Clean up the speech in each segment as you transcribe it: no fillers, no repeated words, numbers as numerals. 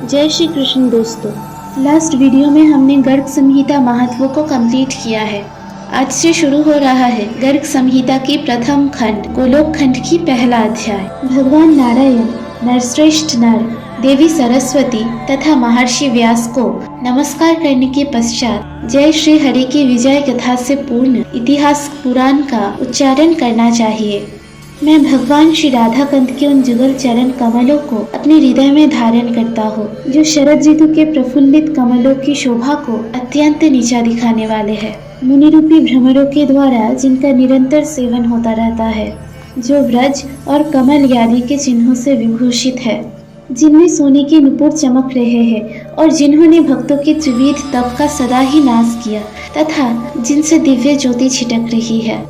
जय श्री कृष्ण दोस्तों। Last video में हमने गर्ग संहिता महत्व को कंप्लीट किया है। आज से शुरू हो रहा है गर्ग संहिता की प्रथम खंड गोलोक खंड की पहला अध्याय। भगवान नारायण, नरश्रेष्ठ नर, देवी सरस्वती तथा महर्षि व्यास को नमस्कार करने के पश्चात जय श्री हरि की विजय कथा से पूर्ण इतिहास पुराण का उच्चारण करना चाहिए। मैं भगवान श्री राधाकांत के उन जुगल चरण कमलों को अपने हृदय में धारण करता हूँ, जो शरद ऋतु के प्रफुल्लित कमलों की शोभा को अत्यंत नीचा दिखाने वाले हैं। मुनि रूपी भ्रमरों के द्वारा जिनका निरंतर सेवन होता रहता है, जो व्रज और कमल आदि के चिन्हों से विभूषित है, जिनमें सोने के नुपुर चमक रहे हैं और जिन्होंने भक्तों के त्रिविध तप का सदा ही नाश किया तथा जिनसे दिव्य ज्योति छिटक रही है,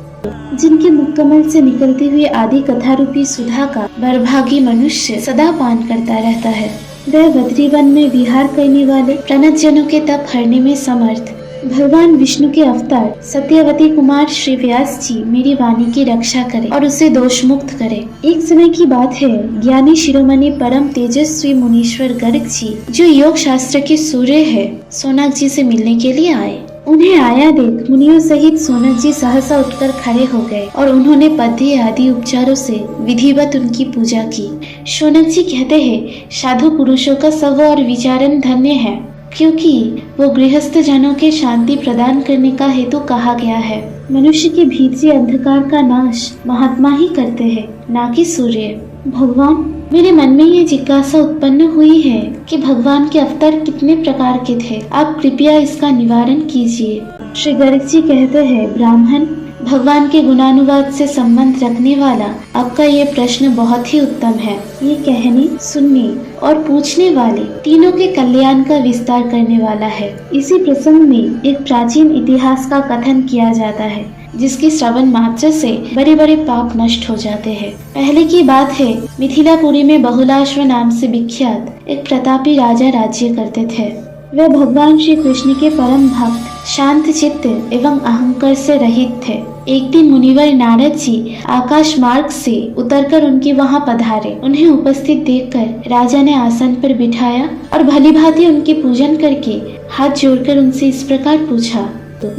जिनके मुक्कमल से निकलती हुई आदि कथा रूपी सुधा का बरभागी मनुष्य सदा पान करता रहता है। वह बद्रीवन में विहार करने वाले प्रणत जनों के तप हरने में समर्थ भगवान विष्णु के अवतार सत्यवती कुमार श्री व्यास जी मेरी वाणी की रक्षा करे और उसे दोष मुक्त करे। एक समय की बात है, ज्ञानी शिरोमणि परम तेजस्वी मुनीश्वर गर्ग जी, जो योग शास्त्र के सूर्य है, सोनक जी से मिलने के लिए आए। उन्हें आया देख मुनियों सहित सोनक जी सहसा उठकर खड़े हो गए और उन्होंने पद्य आदि उपचारों से विधिवत उनकी पूजा की। सोनक जी कहते हैं, साधु पुरुषों का सव और विचारण धन्य है, क्योंकि वो गृहस्थ जनों के शांति प्रदान करने का हेतु कहा गया है। मनुष्य के भीतरी अंधकार का नाश महात्मा ही करते हैं, ना कि सूर्य। भगवान, मेरे मन में ये जिज्ञासा उत्पन्न हुई है कि भगवान के अवतार कितने प्रकार के थे, आप कृपया इसका निवारण कीजिए। श्री गर्ग जी कहते हैं, ब्राह्मण, भगवान के गुणानुवाद से संबंध रखने वाला आपका ये प्रश्न बहुत ही उत्तम है। ये कहने, सुनने और पूछने वाले तीनों के कल्याण का विस्तार करने वाला है। इसी प्रसंग में एक प्राचीन इतिहास का कथन किया जाता है, जिसके श्रवण मात्र से बड़े बड़े पाप नष्ट हो जाते हैं। पहले की बात है, मिथिलापुरी में बहुलाश्व नाम से विख्यात एक प्रतापी राजा राज्य करते थे। वे भगवान श्री कृष्ण के परम भक्त, शांत चित्त एवं अहंकार से रहित थे। एक दिन मुनिवर नारद जी आकाश मार्ग से उतरकर उनके वहां पधारे। उन्हें उपस्थित देखकर राजा ने आसन पर बिठाया और भली भांति उनके पूजन करके हाथ जोड़कर उनसे इस प्रकार पूछा,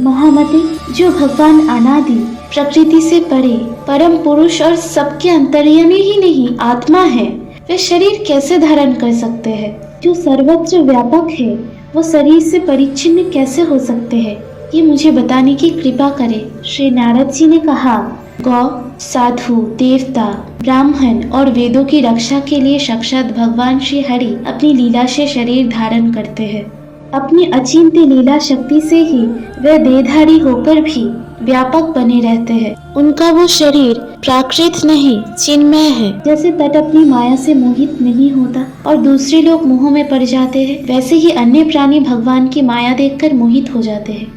महामते, जो भगवान अनादि प्रकृति से परे परम पुरुष और सबके अंतर्यामी ही नहीं आत्मा है, वे शरीर कैसे धारण कर सकते हैं? जो सर्वत्र व्यापक है, वो शरीर से परिच्छिन्न कैसे हो सकते हैं? ये मुझे बताने की कृपा करे। श्री नारद जी ने कहा, गौ, साधु, देवता, ब्राह्मण और वेदों की रक्षा के लिए साक्षात भगवान श्री हरि अपनी लीला से शरीर धारण करते हैं। अपनी अचिंत्य लीला शक्ति से ही वे देहधारी होकर भी व्यापक बने रहते हैं। उनका वो शरीर प्राकृत नहीं, चिन्मय है। जैसे तट अपनी माया से मोहित नहीं होता और दूसरे लोग मोह में पड़ जाते हैं, वैसे ही अन्य प्राणी भगवान की माया देखकर मोहित हो जाते हैं।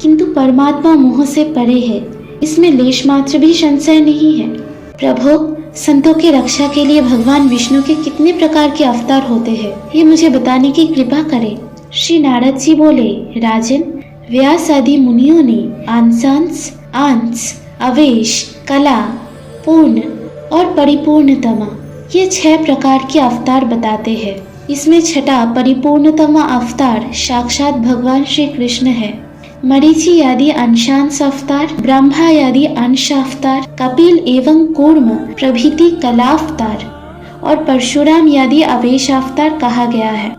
किंतु परमात्मा मोह से परे है, इसमें लेश मात्र भी संशय नहीं है। प्रभु, संतों की रक्षा के लिए भगवान विष्णु के कितने प्रकार के अवतार होते हैं, ये मुझे बताने की कृपा करे। श्री नारद जी बोले, राजन, व्यास आदि मुनियों ने अंश, अवेश, कला, पूर्ण और परिपूर्णतमा, ये 6 प्रकार के अवतार बताते हैं। इसमें छठा परिपूर्णतमा अवतार साक्षात भगवान श्री कृष्ण है। मरीचि आदि अंशांश अवतार, ब्रह्मा आदि अंश अवतार, कपिल एवं कूर्म प्रभृति कलावतार और परशुराम आदि अवेश अवतार कहा गया है।